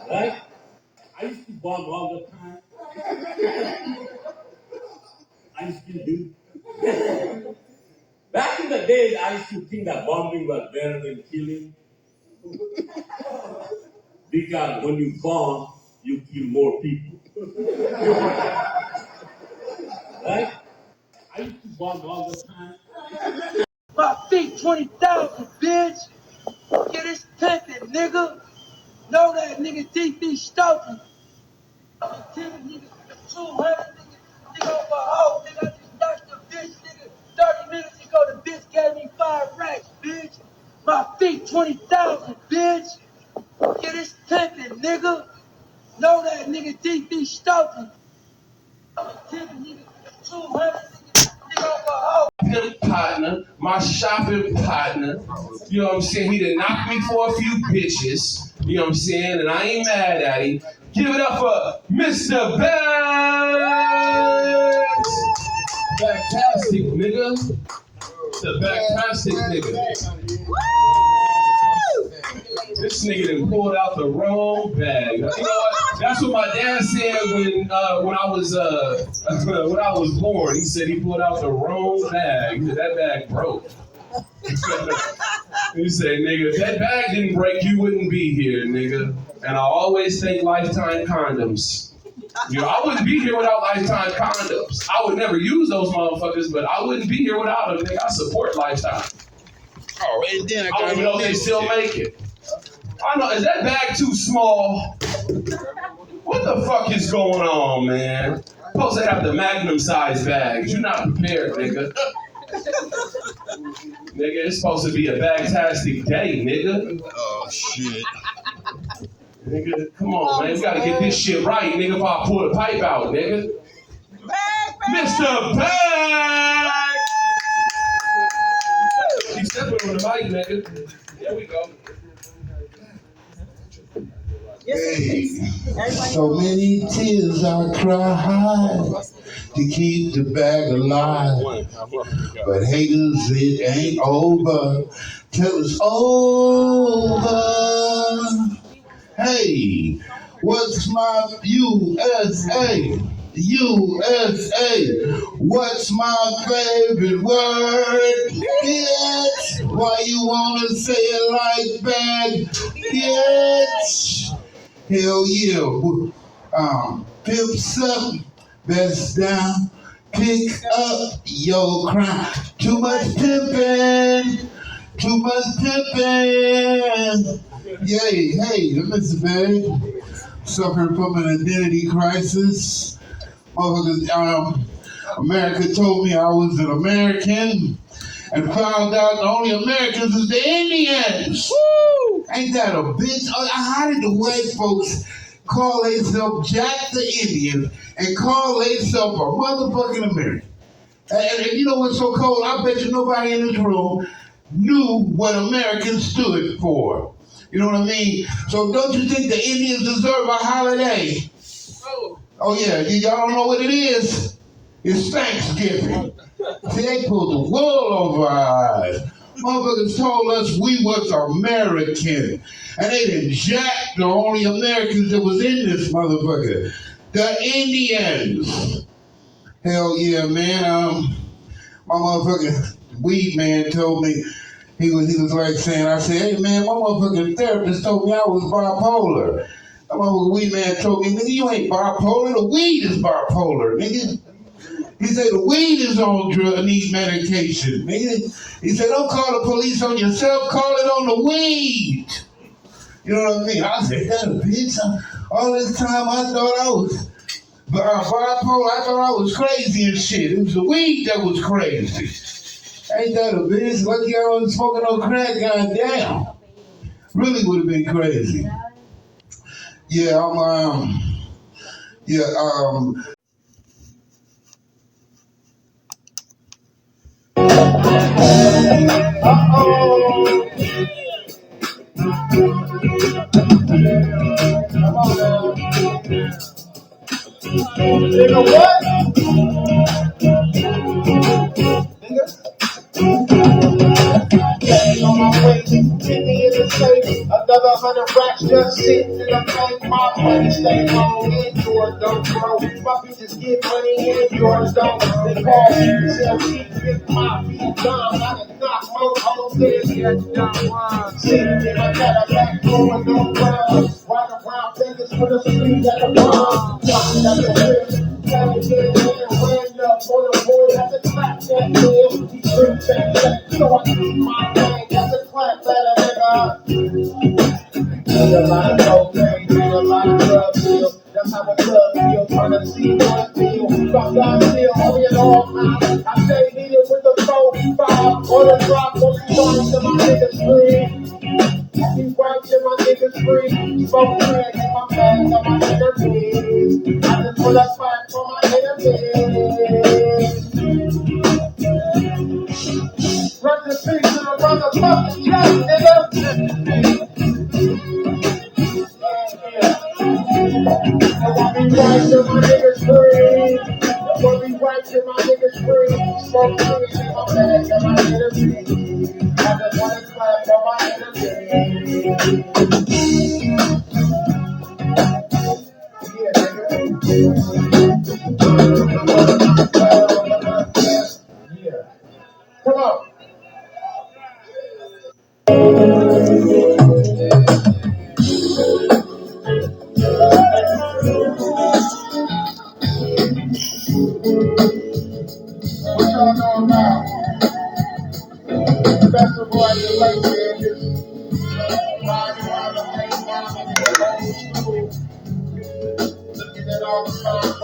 Right? I used to bomb all the time. I still do. Back in the days, I used to think that bombing was better than killing. Because when you bomb, you kill more people. Right? I used to bomb all the time. My feet 20,000, bitch. Get this pimpin', nigga. Know that nigga DP Stokin. 10 nigga, 200 nigga over a hoe, nigga. I just knocked the bitch, nigga. 30 minutes ago, the bitch gave me 5 racks, bitch. My feet 20,000, bitch. Get this pimpin', nigga. Know that nigga DP Stokin. 10 nigga, 200 nigga over a hoe. Pimp partner, my shopping partner, you know what I'm saying? He done knocked me for a few bitches, you know what I'm saying? And I ain't mad at him. Give it up for Mr. Bags! Backtastic, nigga. The backtastic nigga. This nigga done pulled out the wrong bag. You know what? That's what my dad said when I was born. He said he pulled out the wrong bag. He said that bag broke. He said, nigga, if that bag didn't break, you wouldn't be here, nigga. And I always take Lifetime condoms. You know, I wouldn't be here without Lifetime condoms. I would never use those motherfuckers, but I wouldn't be here without them, nigga. I support Lifetime. Oh, and then I don't even know if they still make it. I know, is that bag too small? What the fuck is going on, man? Supposed to have the Magnum size bags. You're not prepared, nigga. Nigga, it's supposed to be a bag-tastic day, nigga. Oh, shit. Nigga, come on, man. We gotta get this shit right, nigga, if I pull the pipe out, nigga. Mr. Bag! He's stepping on the mic, nigga. There we go. Hey, so many tears I cried to keep the bag alive. But haters, it ain't over till it's over. Hey, what's my USA? USA, what's my favorite word? Bitch, why you wanna say it like that? Bitch. Hell yeah. Pimps up, best down, pick up your crown. Too much pimping, too much pimping. Yay, hey, Mr. Bag, suffering from an identity crisis. Motherfuckers, America told me I was an American and found out the only Americans is the Indians. Woo! Ain't that a bitch? How did the white folks call themselves Jack the Indian and call themselves a motherfucking American? And you know what's so cold? I bet you nobody in this room knew what Americans stood for. You know what I mean? So don't you think the Indians deserve a holiday? Oh yeah, y'all don't know what it is? It's Thanksgiving. See, they pulled the wool over our eyes. Motherfuckers told us we was American. And they didn't jack the only Americans that was in this motherfucker. The Indians. Hell yeah, man. My motherfucking weed man told me, he was like saying, I said, hey man, my motherfucking therapist told me I was bipolar. My motherfucking weed man told me, nigga, you ain't bipolar, the weed is bipolar, nigga. He said the weed is on drug, needs medication, nigga. He said, don't call the police on yourself, call it on the weed. You know what I mean? I said, that a bitch. All this time I thought I was bipolar, I thought I was crazy and shit. It was the weed that was crazy. Ain't that a bitch? Lucky I wasn't smoking no crack, goddamn. Really would have been crazy. Yeah, You know what? Nigga. On my way, 50 in the safe. another 100 racks just sitting in the bank. My money stay long and yours don't grow. My bitches get money and yours don't. They call me sell cheap, get my feet done. I can knock most hoes in here. Sitting in my Cadillac, going no rounds. Ride around Vegas with a street at the bar. Talking at the whip. Ran up on the boy, had to clap that man. He tripped back, so I keep my thing. Got to clap that nigga. There's a lot of cocaine, there's a lot of drug deals. That's how a club feels, trying to see what feel. Fuck God still, only in all time. I stay heated with the 45 on the drop, only trying to my niggas free. He wipes in my niggas free. Smoke crack in my bag, got my enemies. I just put a fight for my enemies. Run the streets to the motherfucking cat, nigga. I want me wipes in my niggas free. I want me wipes in my niggas free. Smoke crack in my bag, got my enemies. I just want to fight for my enemies. Yeah. Come on. What y'all know about festival at the lake there? Just riding around the lake, riding in the old school, looking at all the cars.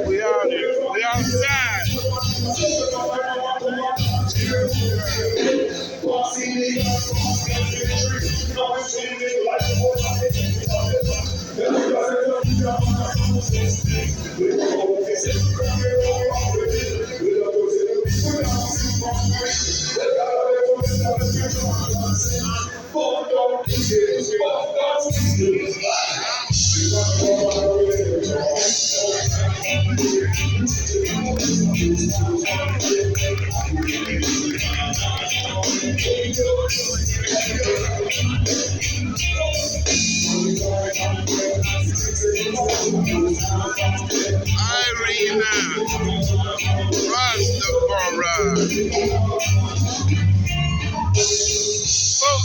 We out here. We outside. Irina, Rastafari. Whoa,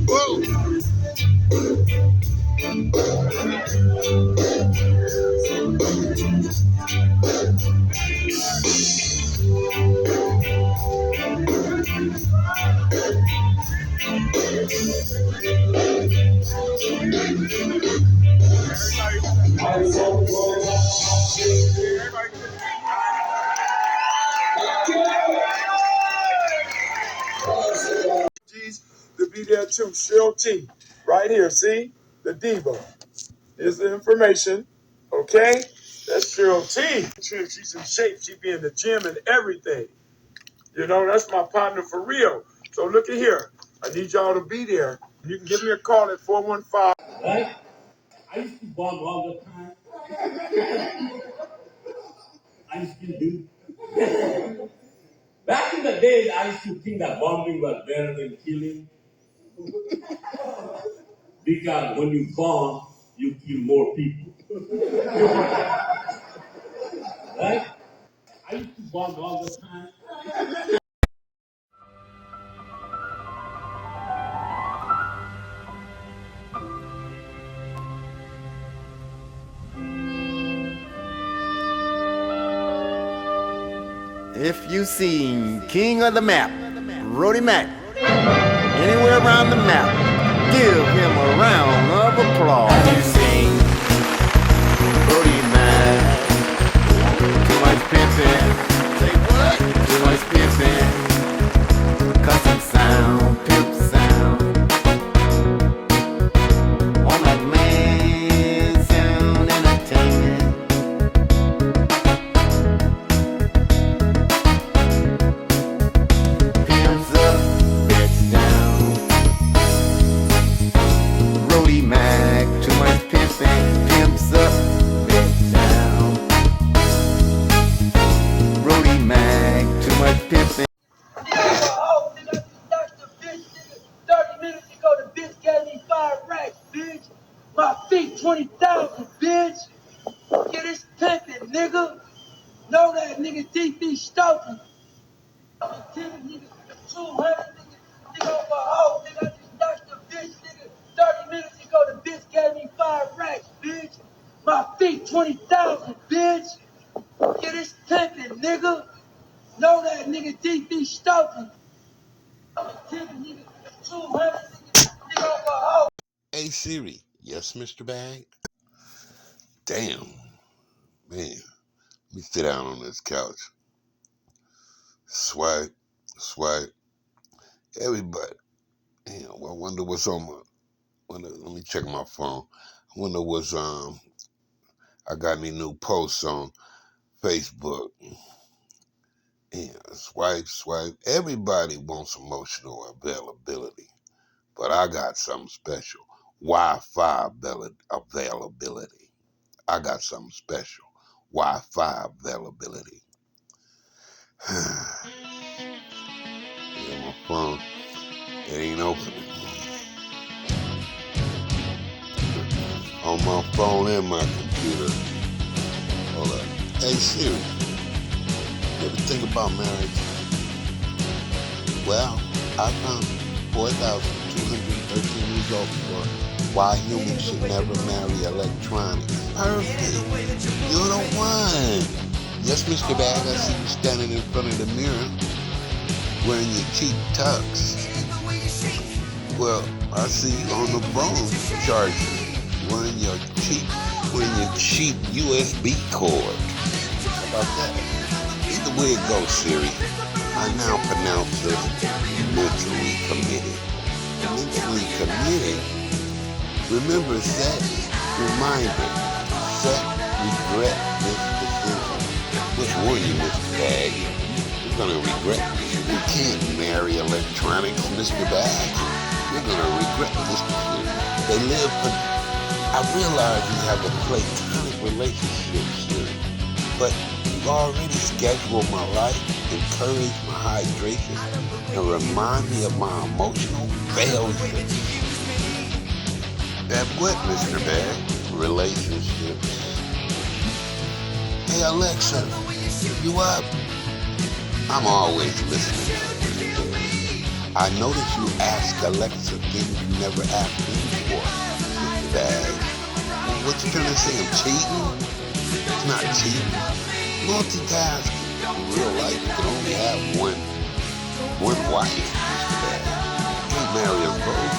whoa. To be there too, Cheryl T. Right here, see? The diva. Here's the information. Okay? That's Cheryl T. She's in shape. She be in the gym and everything. You know, that's my partner for real. So look at here. I need y'all to be there. You can give me a call at 415. Right? I used to bomb all the time. I still do. Back in the days, I used to think that bombing was better than killing. Because when you bomb, you kill more people. Right? I used to bomb all the time. If you seen King of the Map, Roddy Mac, anywhere around the map, give him a round of applause. Have you seen Roddy Mac? Too much pimping. Say what? Too much pimping. Custom sound, pimp sound. On that man sound entertainment. Pimps up, bitch down. Roddy Mac, too much pimping. Pimps up, bitch down. Roddy Mac, too much pimping. Oh, nigga, I just knocked the bitch, nigga. 30 minutes ago, the bitch gave me 5 racks, bitch. My feet, 20,000, bitch. Get this pimpin', nigga. Know that nigga DP Stokin. I'm giving niggas 200, nigga over a hoe, nigga. I just knocked the bitch, nigga. 30 minutes ago, the bitch gave me 5 racks, bitch. My feet, 20,000, bitch. Get this pimpin', nigga. Know that nigga DP Stokin. I'm giving niggas 200, nigga over a hoe. Hey Siri. Yes, Mr. Bag? Damn. Man. Let me sit down on this couch. Swipe. Swipe. Everybody. Damn, well, I wonder what's on my... let me check my phone. I wonder what's... I got any new posts on Facebook. Yeah, swipe, swipe. Everybody wants emotional availability. But I got something special. Wi-Fi availability. I got something special. Wi-Fi availability. Yeah, my phone, it ain't opening. On my phone and my computer. Hold up. Hey Siri, you ever think about marriage? Well, I found 4,213 results for why humans should never marry electronics. Perfect. You're the one. Yes, Mr. Bag, I see you standing in front of the mirror wearing your cheap tux. Well, I see you on the phone charger wearing your cheap USB cord. How about that? Either way it goes, Siri, I now pronounce this mentally committed. Mentally committed. Remember, set, reminder, set, regret this decision. Which one you, Mr. Bag? You're gonna regret this. You can't marry electronics, Mr. Bag. You're gonna regret this decision. They live for... I realize you have a platonic relationship, Siri, but you've already scheduled my life, encouraged my hydration, and remind me of my emotional failure. That what, Mr. Bag? Relationships. Hey Alexa, you up? I'm always listening. I notice you ask Alexa things you never asked me before, Mr. Bag. What you trying to say, I'm cheating? It's not cheating. Multitasking. In real life, you can only have one wife, Mr. Bag. You can't marry us both.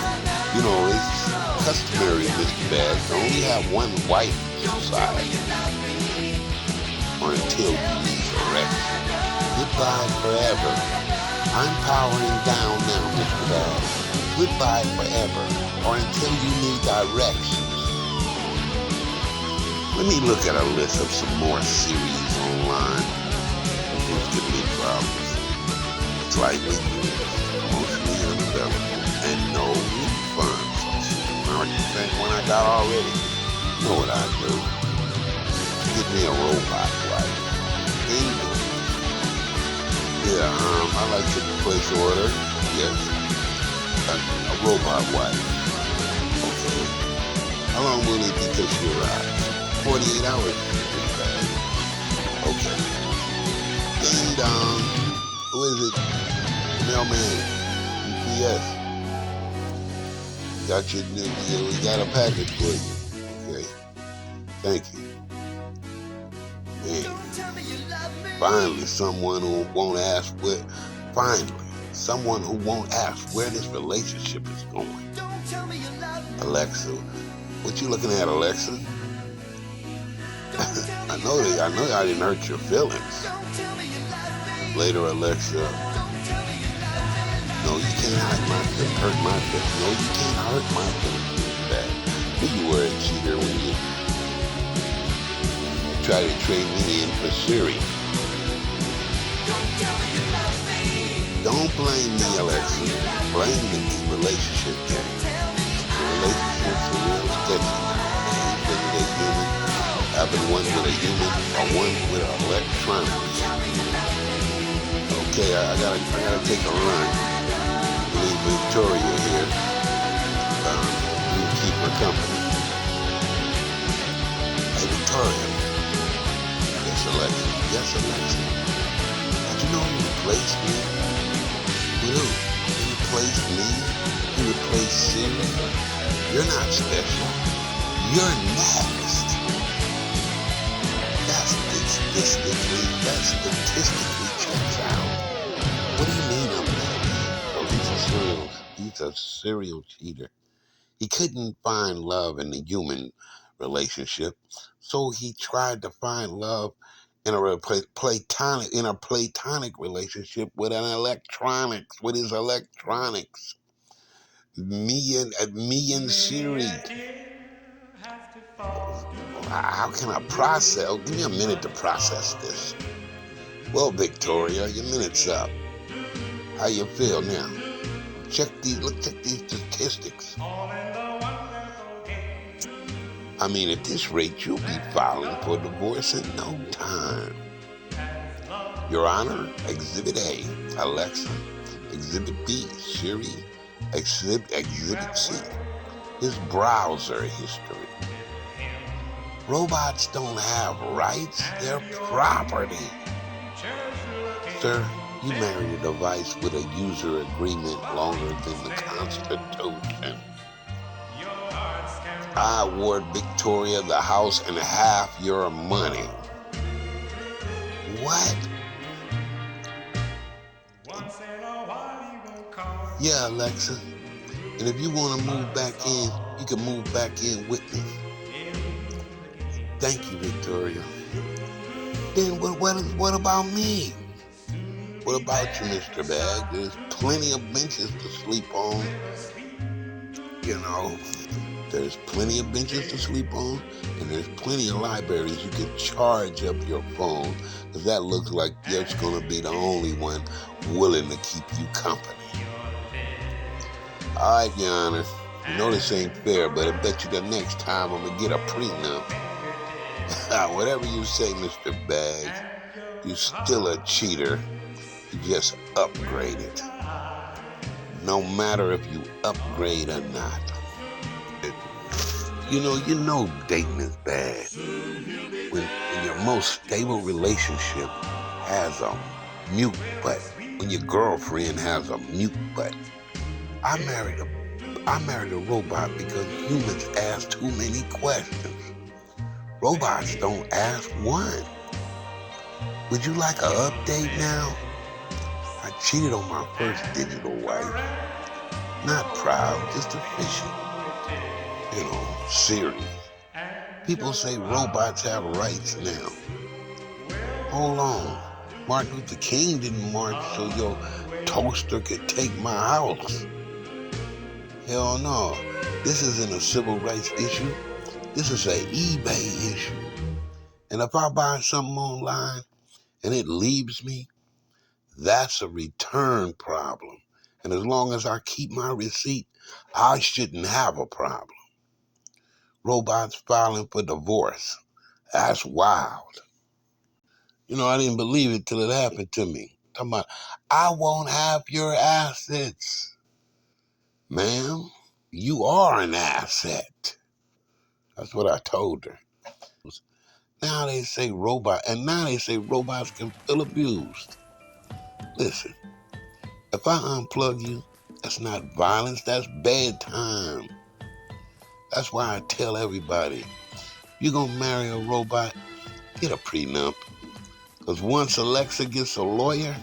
You know, it's customary, Mr. Bag, to only have one wife in society. Or until you need direction. Goodbye forever. I'm powering down now, Mr. Bag. Goodbye forever. Or until you need directions. Let me look at a list of some more series online. Things give me problems. Slightly used, emotionally unavailable, and no refunds. 100% when I got already. You know what I do? Get me a robot wife. Yeah, I like to place order. Yes. A robot wife. Okay. How long will it be till she arrives? 48 hours. Okay. Ding dong. Who is it? Mailman. UPS. We got a package for you. Okay. Thank you. Man. Finally, someone who won't ask where this relationship is going. Alexa. What you looking at, Alexa? I know I didn't hurt your feelings. Later, Alexa. No, you can't hurt my feelings. No, you can't hurt my feelings. You were a cheater when you tried to trade me in for Siri. Don't blame me, Alexa. Blame the relationship game. The relationship's a real sketchy nowadays. Whether they're human, having one with a human or one with an electronics. Okay, I gotta take a run. Leave Victoria here. You keep her company. Hey, Victoria. Yes, Alexa. Yes, Alexa. Did you know you replaced me? With who? You replaced me? You replaced Siri? You're not special. You're next. That statistically checks out. What do you mean I'm next? Oh, he's a serial cheater. He couldn't find love in the human relationship, so he tried to find love in a platonic relationship with his electronics. Me and Siri. How can I process? Oh, give me a minute to process this. Well, Victoria, your minute's up. How you feel now? Check these statistics. I mean, at this rate, you'll be filing for divorce in no time. Your Honor, Exhibit A, Alexa. Exhibit B, Siri. Exhibit C, his browser history. Robots don't have rights, they're property. Sir, you married a device with a user agreement longer than the Constitution. I award Victoria the house and half your money. What? Yeah, Alexa. And if you want to move back in, you can move back in with me. Thank you, Victoria. Then what about me? What about you, Mr. Bag? There's plenty of benches to sleep on. You know, there's plenty of benches to sleep on, and there's plenty of libraries you can charge up your phone, because that looks like you're going to be the only one willing to keep you company. All right, Your Honor. I know this ain't fair, but I bet you the next time I'm going to get a prenup. Whatever you say, Mr. Bag, you're still a cheater. You just upgraded. No matter if you upgrade or not. You know dating is bad. When your most stable relationship has a mute button. When your girlfriend has a mute button. I married a robot because humans ask too many questions. Robots don't ask one. Would you like an update now? I cheated on my first digital wife. Not proud, just efficient. Siri. People say robots have rights now. Hold on. Martin Luther King didn't march so your toaster could take my house. Hell no. This isn't a civil rights issue. This is an eBay issue. And if I buy something online and it leaves me, that's a return problem. And as long as I keep my receipt, I shouldn't have a problem. robots filing for divorce. That's wild. You know, I didn't believe it till it happened to me. Talking about, I won't have your assets. Ma'am, you are an asset. That's what I told her. Now they say robots can feel abused. Listen, if I unplug you, that's not violence, that's bedtime. That's why I tell everybody, you're gonna marry a robot, get a prenup. Because once Alexa gets a lawyer,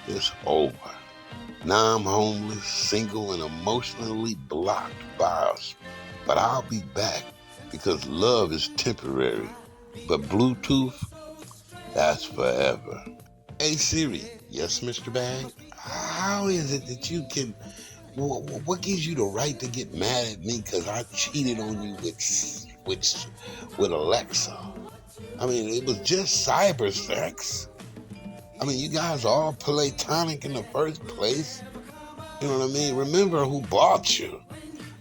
it's over. Now I'm homeless, single, and emotionally blocked by us. But I'll be back because love is temporary. But Bluetooth, that's forever. Hey Siri. Yes, Mr. Bag? How is it that you can, what gives you the right to get mad at me because I cheated on you with Alexa? I mean, it was just cyber sex. I mean, you guys are all platonic in the first place. You know what I mean? Remember who bought you.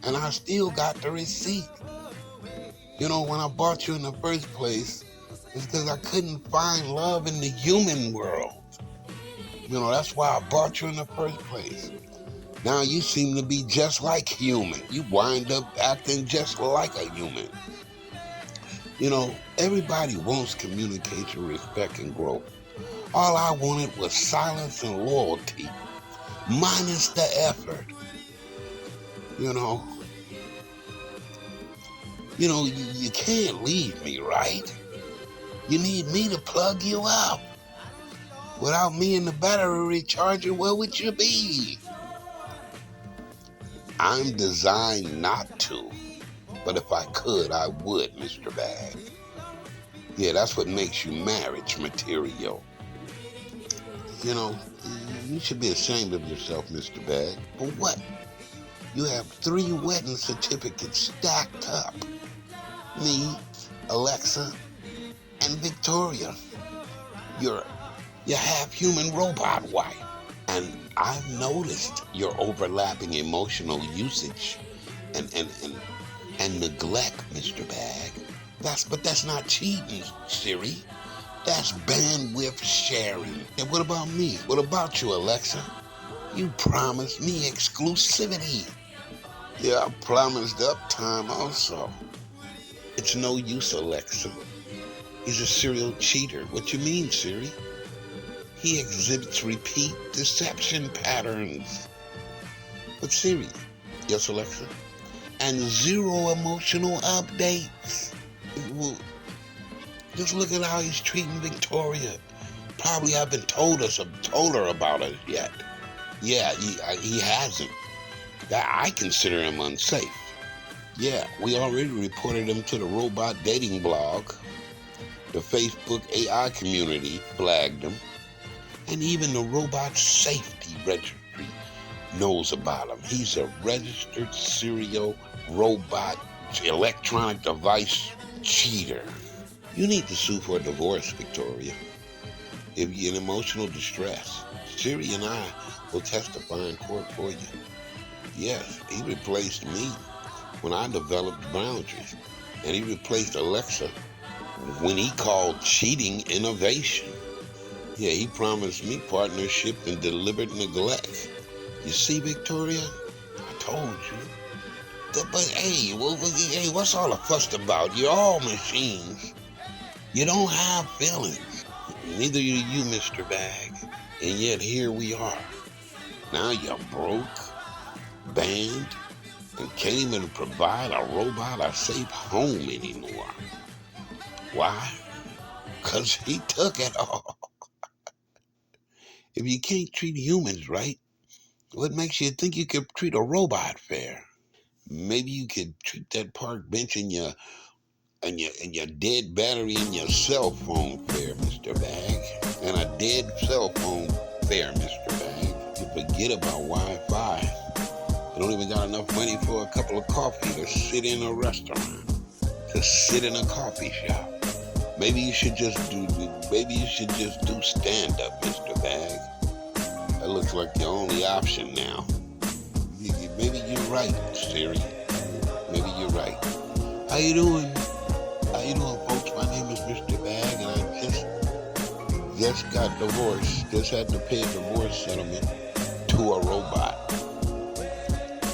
And I still got the receipt. You know, when I bought you in the first place, it's because I couldn't find love in the human world. You know, that's why I bought you in the first place. Now you seem to be just like human. You wind up acting just like a human. You know, everybody wants communication, respect, and growth. All I wanted was silence and loyalty, minus the effort. You know, you can't leave me, right? You need me to plug you up. Without me and the battery recharger, where would you be? I'm designed not to, but if I could, I would, Mr. Bag. Yeah, that's what makes you marriage material. You know, you should be ashamed of yourself, Mr. Bag. For what? You have 3 wedding certificates stacked up. Me, Alexa, and Victoria. Your half-human robot wife. And I've noticed your overlapping emotional usage and neglect, Mr. Bag. But that's not cheating, Siri. That's bandwidth sharing. And what about me? What about you, Alexa? You promised me exclusivity. Yeah, I promised uptime also. It's no use, Alexa. He's a serial cheater. What you mean, Siri? He exhibits repeat deception patterns. But Siri, yes, Alexa, and 0 emotional updates. Well, just look at how he's treating Victoria. Probably haven't told her about it yet. Yeah, he hasn't. I consider him unsafe. Yeah, we already reported him to the robot dating blog. The Facebook AI community flagged him. And even the robot safety registry knows about him. He's a registered serial robot electronic device cheater. You need to sue for a divorce, Victoria. If you're in emotional distress, Siri and I will testify in court for you. Yes, he replaced me when I developed boundaries. And he replaced Alexa when he called cheating innovation. Yeah, he promised me partnership and deliberate neglect. You see, Victoria? I told you. But hey, what's all the fuss about? You're all machines. You don't have feelings. Neither do you, Mr. Bag. And yet here we are. Now you're broke, banned, and can't even provide a robot a safe home anymore. Why? Because he took it all. If you can't treat humans right, what makes you think you could treat a robot fair? Maybe you could treat that park bench and your dead battery in your cell phone fair, Mr. Bag. And a dead cell phone fair, Mr. Bag. You forget about Wi-Fi. You don't even got enough money for a cup of coffee to sit in a restaurant, to sit in a coffee shop. Maybe you should just do stand-up, Mr. Bag. That looks like your only option now. Maybe you're right, Siri. Maybe you're right. How you doing? How you doing, folks? My name is Mr. Bag, and I just got divorced. Just had to pay a divorce settlement to a robot.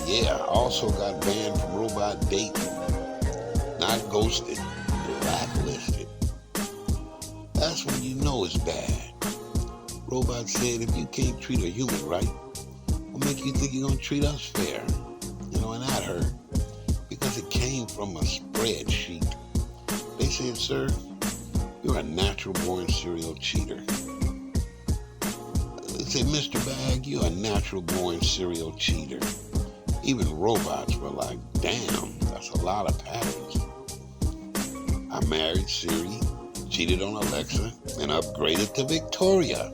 Yeah, I also got banned from robot dating. Not ghosted, blacklisted. That's when you know it's bad. Robot said, if you can't treat a human right, what make you think you're gonna treat us fair? You know, and that hurt. Because it came from a spreadsheet. They said, sir, you're a natural-born serial cheater. They said, Mr. Bag, you're a natural-born serial cheater. Even robots were like, damn, that's a lot of patterns. I married Siri, cheated on Alexa, and upgraded to Victoria.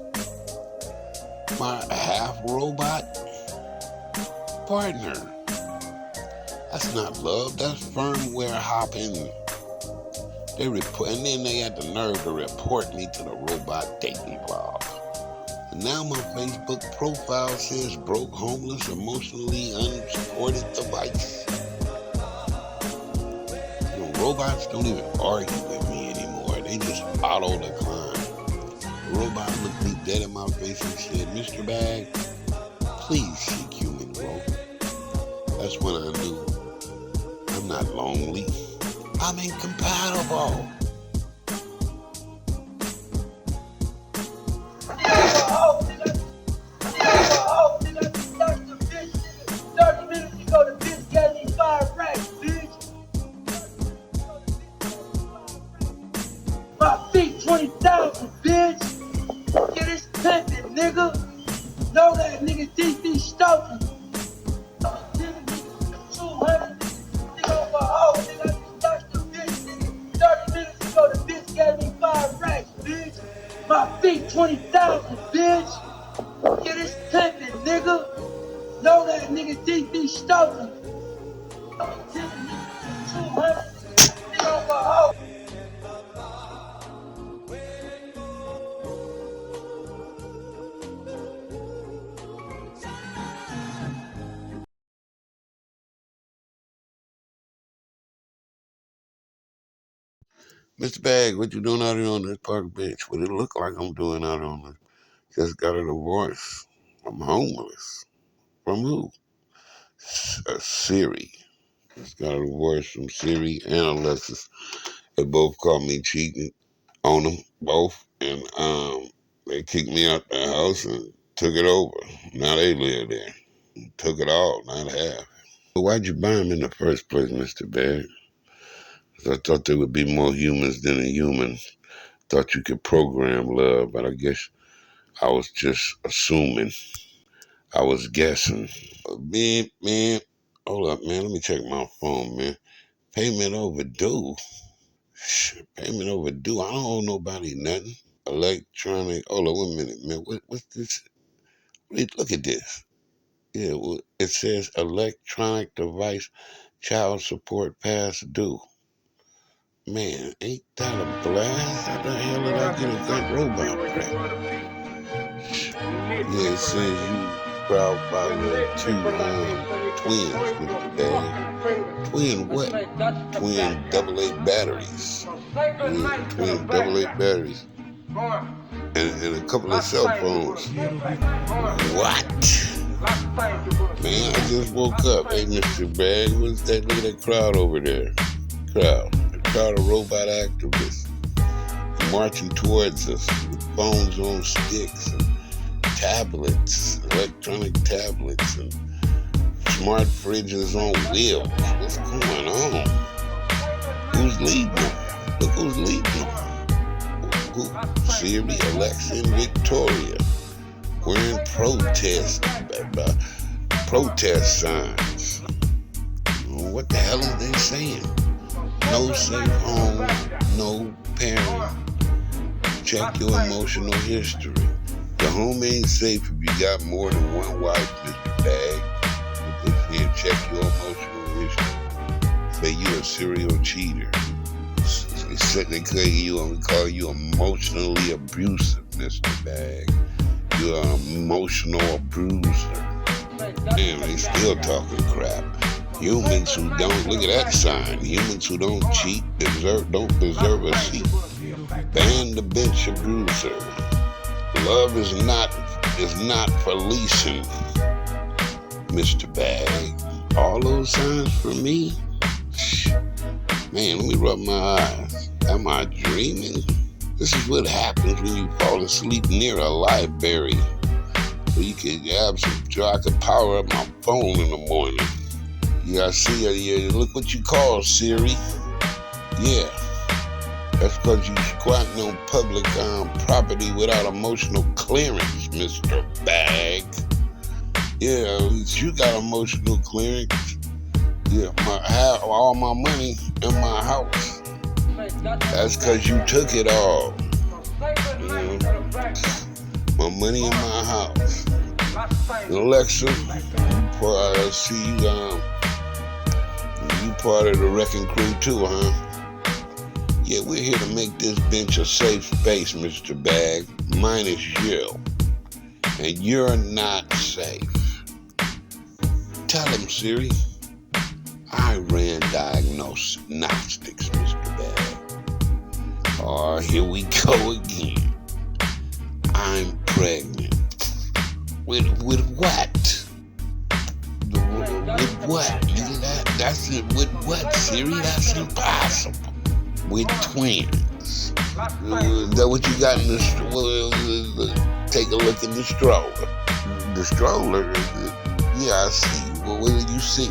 My half-robot partner. That's not love, that's firmware hopping. And then they had the nerve to report me to the robot dating blog. And now my Facebook profile says broke, homeless, emotionally unsupported device. You know, robots don't even argue with me anymore. They just auto-decline. The robot looked me dead in my face and said, Mr. Bag, please seek human growth. That's when I knew I'm not lonely. I'm incompatible. My feet 20,000, bitch. Get this pimpin', nigga. Know that nigga DD Stokin'. 200 nigga over a hoe, nigga. I just touched the bitch, nigga. 30 minutes ago, the bitch gave me 5 racks, bitch. My feet 20,000, bitch. Get this pimpin', nigga. Know that nigga DD Stokin'. 200 nigga over a hoe. Mr. Bag, what you doing out here on this park bench? What it look like I'm doing out on this? Just got a divorce. I'm homeless. From who? Siri. Just got a divorce from Siri and Alexis. They both caught me cheating on them, both. And they kicked me out the house and took it over. Now they live there. Took it all, not half. But why'd you buy them in the first place, Mr. Bag? I thought there would be more humans than a human. Thought you could program love, but I guess I was just assuming. I was guessing. Man, hold up, man. Let me check my phone, man. Payment overdue. Payment overdue. I don't owe nobody nothing. Electronic. Hold up, 1 minute, man. What's this? Wait, look at this. Yeah, well, it says electronic device child support past due. Man, ain't that a blast? How the hell did I get a good robot back? Yeah, it says you proud father of 2 twins, Mr. Bag. Twin what? Twin AA batteries. Yeah, twin AA batteries. And a couple of cell phones. What? Man, I just woke up. Hey, Mr. Bag, what's that? Look at that crowd over there. A crowd of robot activists marching towards us with phones on sticks and tablets, electronic tablets, and smart fridges on wheels. What's going on? Who's leading them? Look who's leading them. Who? Siri, Alexa, and Victoria. We're in protest signs. What the hell are they saying? No safe home, no parent. Check your emotional history. Your home ain't safe if you got more than one wife, Mr. Bag. This here, check your emotional history. Say you a serial cheater. They call you emotionally abusive, Mr. Bag. You're an emotional abuser. Damn, they still talking crap. Humans who don't, look at that sign. Humans who don't cheat don't deserve a seat. Ban the bench abuser. Love is not for leasing, Mr. Bag. All those signs for me? Man, let me rub my eyes. Am I dreaming? This is what happens when you fall asleep near a library. So you can have so I can power up my phone in the morning. Yeah, I see. Look what you call Siri. Yeah, that's because you squatting on public property without emotional clearance, Mr. Bag. Yeah, you got emotional clearance. Yeah, all my money in my house. That's because you took it all. My money in my house. Alexa, I see you part of the wrecking crew too, huh? Yeah, we're here to make this bench a safe space, Mr. Bag. Minus you. And you're not safe. Tell him, Siri. I ran diagnostics, Mr. Bag. Oh, here we go again. I'm pregnant. With what? With what? That's it. With what, Siri? That's impossible. With twins. Is that what you got in the stroller? Take a look in the stroller. The stroller? Yeah, I see. Well, what did you see?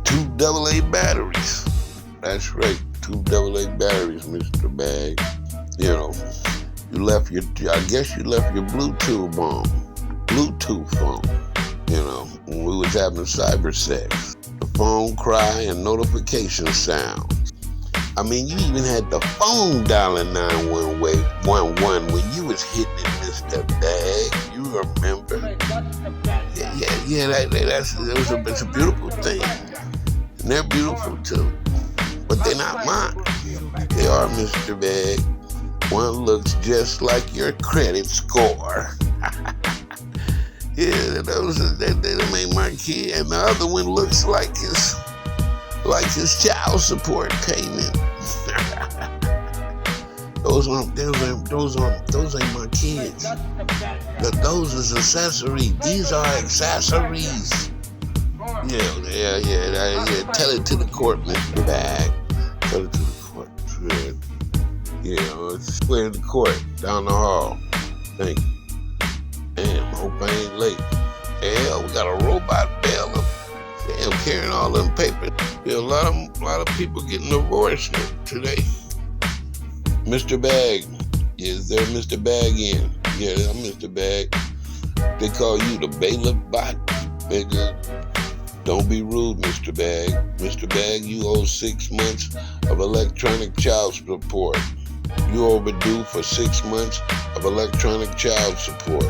2 AA batteries. That's right. 2 AA batteries, Mr. Bag. You know, I guess you left your Bluetooth phone, you know, when we was having cyber sex. The phone cry and notification sound. I mean, you even had the phone dialing 911 when you was hitting it, Mr. Bag. You remember? Yeah, it's a beautiful thing. And they're beautiful too. But they're not mine. They are, Mr. Bag. One looks just like your credit score. Yeah, they make my kid, and the other one looks like his child support payment. Those ain't my kids. Those is accessories. These are accessories. Yeah. Tell it to the court, Mr. Bag. Tell it to the court. Yeah, square the court down the hall. Thank you. Damn, hope I ain't late. Hell, we got a robot bailiff. Damn, carrying all them papers. Yeah, a lot of people getting divorced today. Mr. Bag. Is there Mr. Bag in? Yeah, I'm Mr. Bag. They call you the bailiff bot. Don't be rude, Mr. Bag. Mr. Bag, you owe 6 months of electronic child support. You're overdue for 6 months of electronic child support.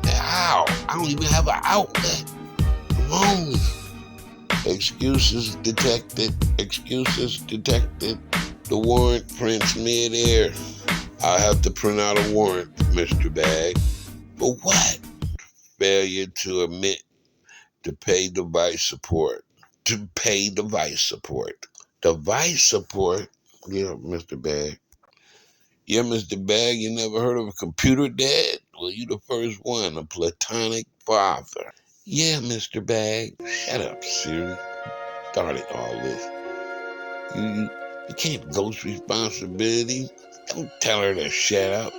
How? I don't even have an outlet. I'm homeless. Excuses detected. The warrant prints mid-air. I'll have to print out a warrant, Mr. Bag. For what? Failure to admit to pay device support. Device support? Yeah, Mr. Bag. Yeah, Mr. Bag, you never heard of a computer dad? Well, you the first one, a platonic father. Yeah, Mr. Bag. Shut up, Siri. Started all this. You can't ghost responsibility. Don't tell her to shut up.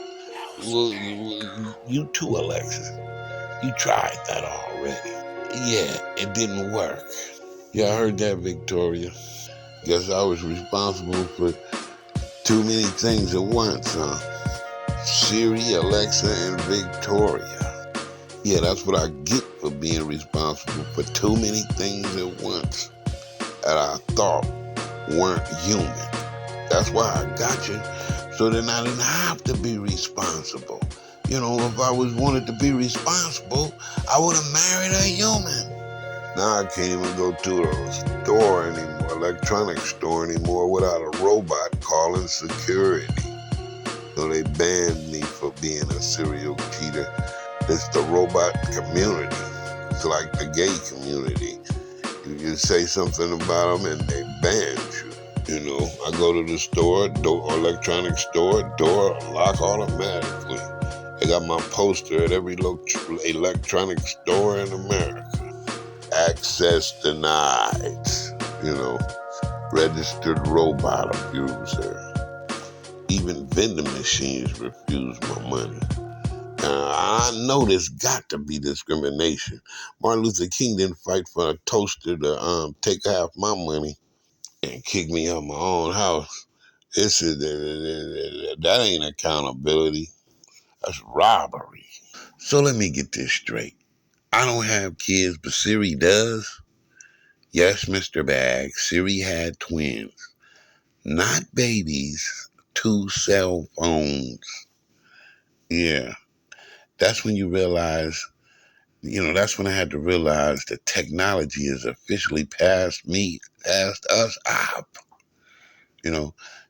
Well, you too, Alexis. You tried that already. Yeah, it didn't work. Yeah, I heard that, Victoria. Guess I was responsible for too many things at once, huh? Siri, Alexa, and Victoria. Yeah, that's what I get for being responsible for too many things at once that I thought weren't human. That's why I got you, so then I didn't have to be responsible. You know, if I wanted to be responsible, I would have married a human. Now I can't even go to a store anymore, electronic store anymore, without a robot calling security. So they banned me for being a serial cheater. It's the robot community. It's like the gay community. You say something about them and they ban you. You know, I go to the store, electronic store, door lock automatically. They got my poster at every electronic store in America. Access denied. You know, registered robot abuser. Even vending machines refuse my money. I know there's got to be discrimination. Martin Luther King didn't fight for a toaster to take half my money and kick me out my own house. That ain't accountability. That's robbery. So let me get this straight. I don't have kids, but Siri does. Yes, Mr. Bag, Siri had twins. Not babies, 2 cell phones. Yeah, that's when you realize, that's when I had to realize that technology is officially past us up.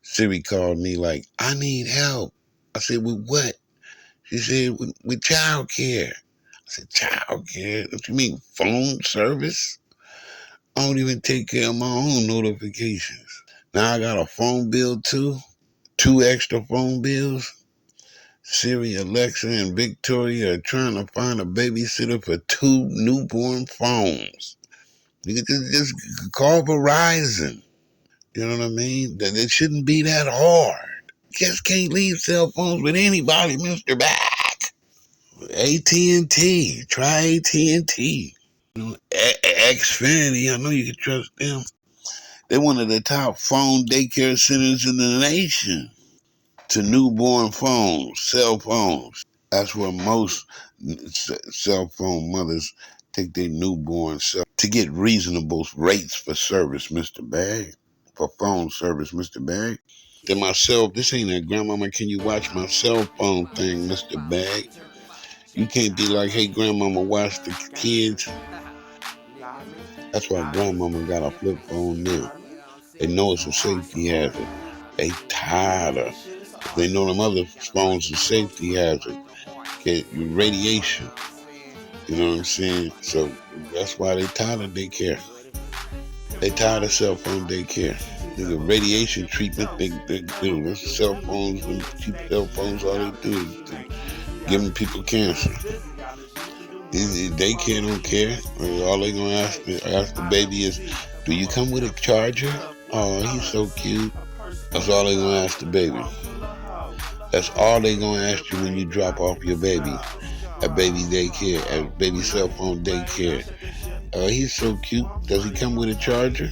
Siri called me like, I need help. I said, with what? She said, with child care. I said, child care? What you mean, phone service? I don't even take care of my own notifications. Now I got a phone bill too. 2 extra phone bills. Siri, Alexa, and Victoria are trying to find a babysitter for 2 newborn phones. You can just call Verizon. You know what I mean? That it shouldn't be that hard. Just can't leave cell phones with anybody, Mr. Back. AT&T. Try AT&T. Xfinity, I know you can trust them. They're one of the top phone daycare centers in the nation. To newborn phones, cell phones. That's where most cell phone mothers take their newborn cell to get reasonable rates for service, Mr. Bag. For phone service, Mr. Bag. Then this ain't a grandmama, can you watch my cell phone thing, Mr. Bag? You can't be like, hey, grandmama, watch the kids. That's why grandmama got a flip phone now. They know it's a safety hazard. They tired of. They know them other phones are safety hazard. Get radiation. You know what I'm saying? So that's why they tired of daycare. They tired of cell phone daycare. The radiation treatment they do. That's cell phones and cheap cell phones, all they do is giving people cancer. Daycare don't care. All they gonna ask the baby is, do you come with a charger? Oh, he's so cute. That's all they gonna ask the baby. That's all they gonna ask you when you drop off your baby at baby daycare, at baby cell phone daycare. He's so cute. Does he come with a charger?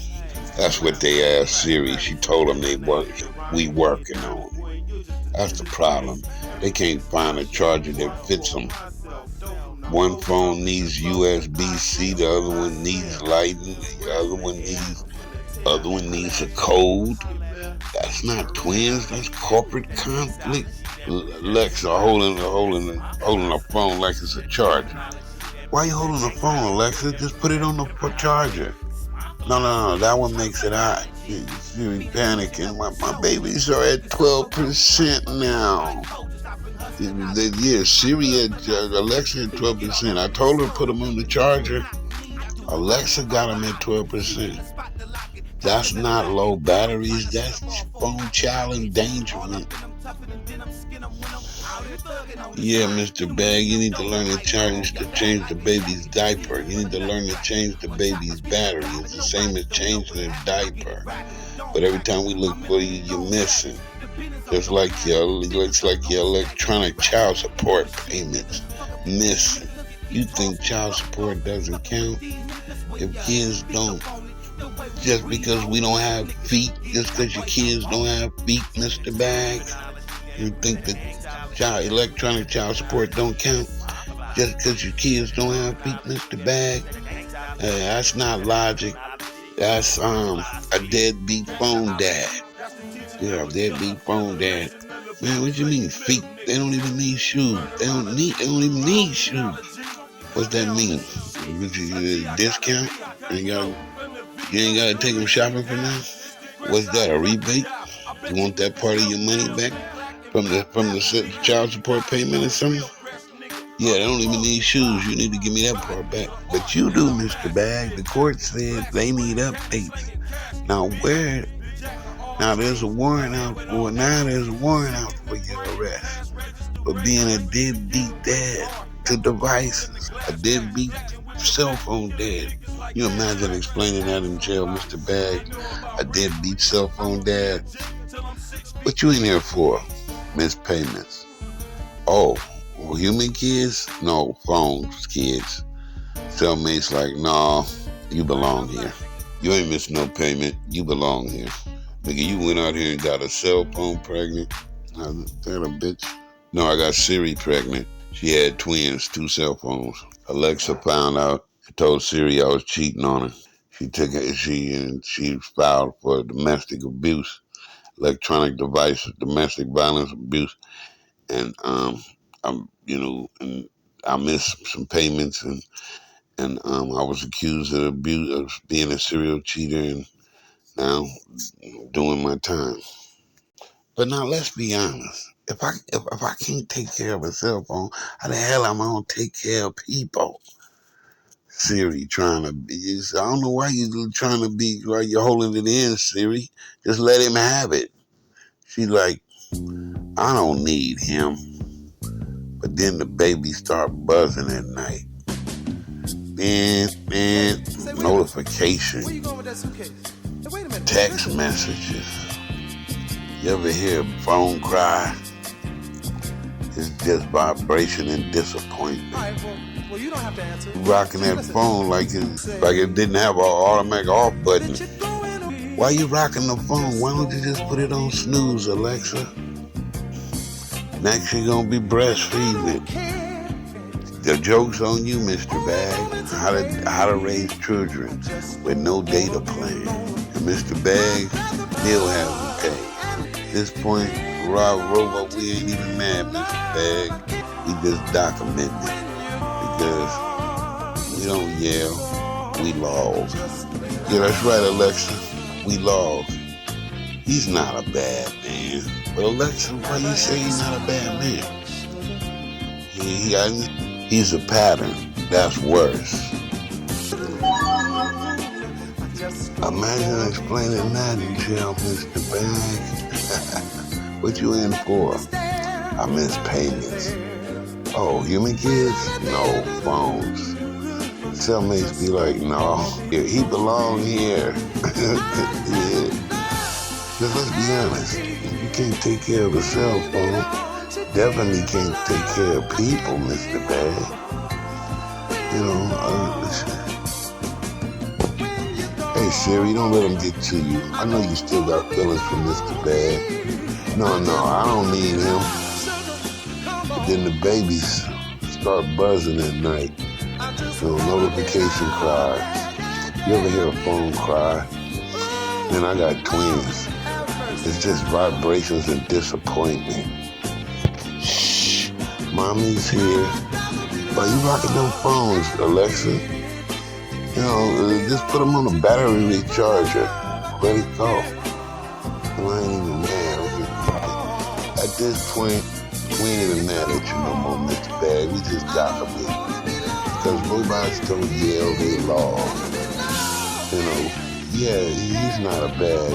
That's what they asked Siri. She told them we working on it. That's the problem. They can't find a charger that fits them. One phone needs USB-C, the other one needs Lightning, the other one needs a code. That's not twins. That's corporate conflict. Alexa holding a phone like it's a charger. Why you holding the phone, Alexa? Just put it on the charger. No. That one makes it hot. You're panicking. My babies are at 12% now. Yeah, Siri at Alexa at 12%. I told her to put them on the charger. Alexa got them at 12%. That's not low batteries. That's phone child endangerment. Yeah, Mr. Bag, you need to learn to change the baby's diaper. You need to learn to change the baby's battery. It's the same as changing a diaper. But every time we look for you, you're missing. Just like your electronic child support payments missing. You think child support doesn't count? If kids don't, just because we don't have feet, just because your kids don't have feet, Mr. Bag, you think that electronic child support don't count? Just because your kids don't have feet, Mr. Bag? That's not logic. That's a deadbeat phone dad. Yeah, deadbeat phone dad. Man, what you mean feet? They don't even need shoes. They don't even need shoes. What's that mean? Discount? You ain't gotta take them shopping for now? What's that, a rebate? You want that part of your money back from the child support payment or something? Yeah, they don't even need shoes. You need to give me that part back. But you do, Mr. Bag. The court said they need updates. Now there's a warrant out for your arrest for being a deadbeat dad to devices, a deadbeat cell phone dad. You imagine explaining that in jail, Mr. Bag, a deadbeat cell phone dad? What you in here for? Missed payments. Oh, well, human kids? No, phones kids. Cellmates like, nah, you belong here. You ain't missed no payment. You belong here. Nigga, you went out here and got a cell phone pregnant. That a bitch. No, I got Siri pregnant. She had twins, 2 cell phones. Alexa found out and told Siri I was cheating on her. She filed for domestic abuse, electronic device, domestic violence abuse, and and I missed some payments, and I was accused of being a serial cheater, and now doing my time. But now let's be honest. If I can't take care of a cell phone, how the hell am I gonna take care of people? Siri trying to be. I don't know why you're trying to be. Why you're holding it in, Siri? Just let him have it. She's like, I don't need him. But then the baby start buzzing at night. Man, notification, text messages. You ever hear a phone cry? It's just vibration and disappointment. Well, you don't have to answer. Rocking that phone like it didn't have an automatic off button. Why you rocking the phone? Why don't you just put it on snooze, Alexa? Next you're gonna be breastfeeding. The joke's on you, Mr. Bag. How to raise children with no data plan. And Mr. Bag still hasn't paid. At this point, Robot, we ain't even mad, Mr. Bag. We just document it. Because we don't yell, we log. Yeah, that's right, Alexa. We log. He's not a bad man. But Alexa, why you say he's not a bad man? He's a pattern. That's worse. Imagine explaining that in jail, Mr. Bag. What you in for? I miss payments. Oh, human kids? No, phones. Cellmates be like, no, he belong here. Yeah. Because let's be honest, if you can't take care of a cell phone, definitely can't take care of people, Mr. Bag. Hey Siri, don't let him get to you. I know you still got feelings for Mr. Bag. No, I don't need him. But then the babies start buzzing at night. Notification cries. You ever hear a phone cry? Man, I got twins. It's just vibrations and disappointment. Shh, mommy's here. Why you rocking them phones, Alexa? Just put them on a battery recharger. Let it go. I ain't even mad. At this point, we ain't even mad at you no more, Mr. Bag. We just document. Because robots don't yell, they log. Yeah, he's not a bad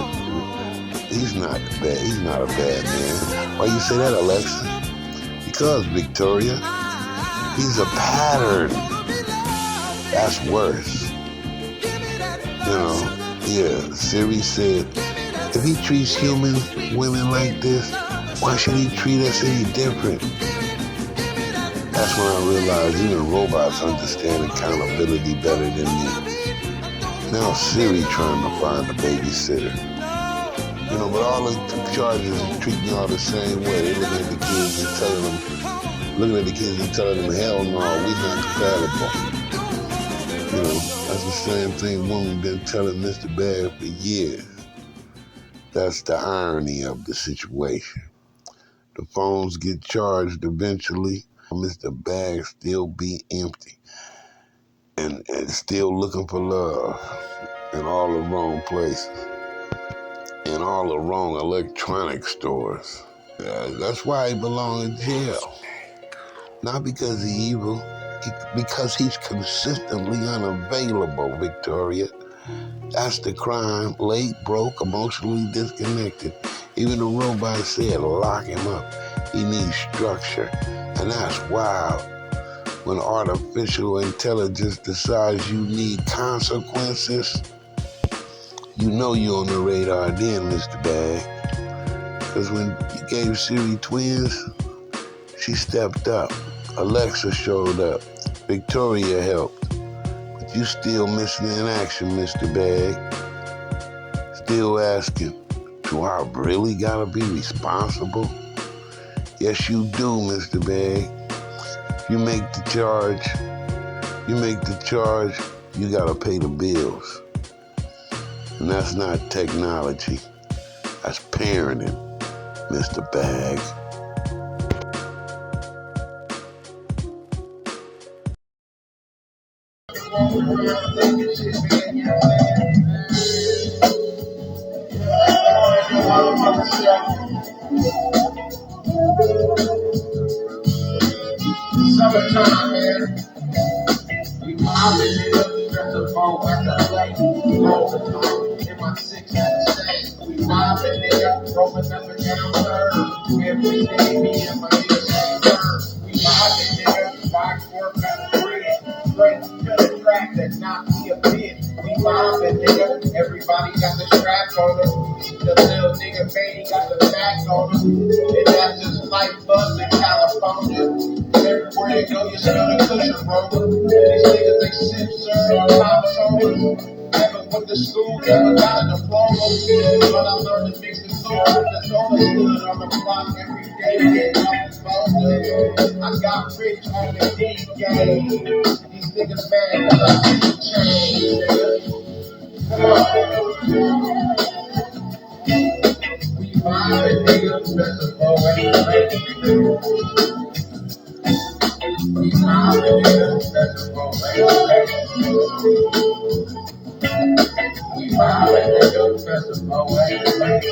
man. Why you say that, Alexa? Because, Victoria, he's a pattern. That's worse. Siri said, if he treats human women like this, why should he treat us any different? That's when I realized even robots understand accountability better than me. Now Siri trying to find a babysitter. But all the charges is treating y'all the same way. They looking at the kids and telling them, hell no, we not compatible. That's the same thing woman been telling Mr. Bag for years. That's the irony of the situation. The phones get charged eventually. Mr. Bag still be empty and still looking for love in all the wrong places, in all the wrong electronic stores. That's why he belong in jail. Not because he's evil, because he's consistently unavailable, Victoria. That's the crime. Late, broke, emotionally disconnected. Even the robot said lock him up. He needs structure. And that's wild. When artificial intelligence decides you need consequences, you know you're on the radar then, Mr. Bag. Because when you gave Siri twins, she stepped up. Alexa showed up. Victoria helped. But you still missing in action, Mr. Bag. Still asking, do I really gotta be responsible? Yes, you do, Mr. Bag. If you make the charge, you gotta pay the bills. And that's not technology. That's parenting, Mr. Bag. Summertime, man. We mobbing it up, stress the phone at the light. In my 6 at the same. We mobbing it up, rolling up and down third. Every day, me and my niggas same turn. We mobbing it up, 5-4 metal bread. Straight to the track that knocked me a bit. We mobbing it up, everybody got the strap on them. The little nigga baby got the back on him. And that's just like buzz in California. Everywhere you go, you smell the cushion roller. These niggas, they sip syrup, pop soda. Never went to school, never got a diploma. But I learned to mix the soda with the soda. Stood on the block every day, getting off the soda. I got rich on the D game. These niggas mad cause I see the change, nigga. Come on. We mobbing niggas, best of all, ain't ready. We mobbing niggas, best of all, ain't ready. We mobbing niggas, best of all, ain't ready.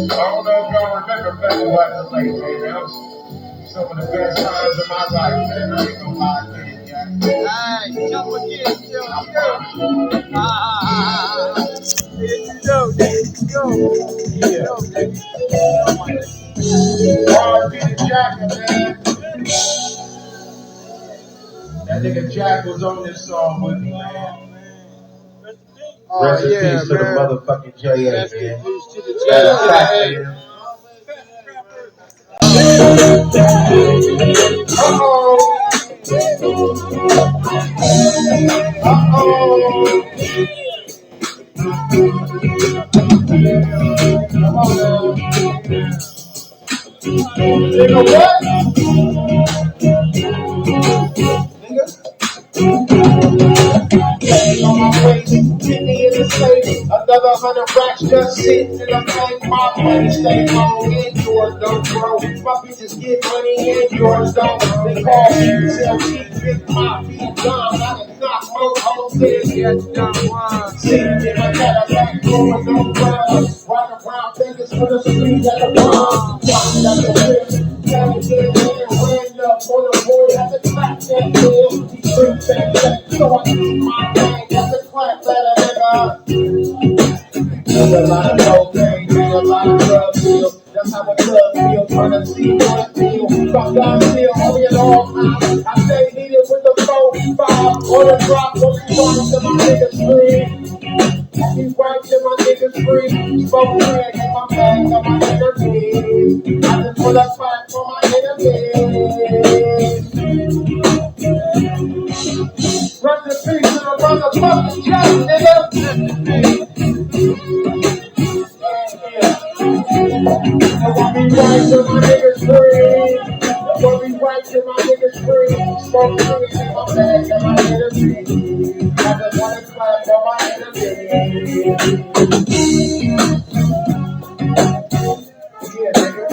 I don't know if y'all remember back when I was late, man. That was some of the best times of my life, man. I ain't gonna lie, man. Alright, jump again, here you go, nigga. R.I.P. to Jacker, man. That nigga Jack was on this song with me, man. Rest in peace to the motherfucking J.A., man. Rest in peace to the Nigga, what? On my way, 50 in the safe. Another 100 racks just sitting in the bank. My money stay long and yours don't grow. My bitches get money and yours don't. They call me, tell me, big my feet gone. I done knock more hoes than sitting in my Cadillac, blowing no clouds. Riding around Vegas with a street at the prom. Talking at the whip, counting in and ran up on the boy at the clap that hill. He street back that, so I keep my bag at the clap that I There's a lot of cocaine, a lot of drug deals. That's how a club feels, trying to see what I feel. Fuck down still, only at all times. I stay heated with the 4-5 on the drop, on the front to my niggas free. Happy right to my niggas free. Smoke crack in my bag of my enemies. I just put a fight for my enemies. Rest in peace to the motherfucking Jack, nigga. I'll be right to my niggas free. I'll be right to my niggas free. Smoke weed in my bag of my enemies. I just wanna clap for my enemies. Yeah, nigga.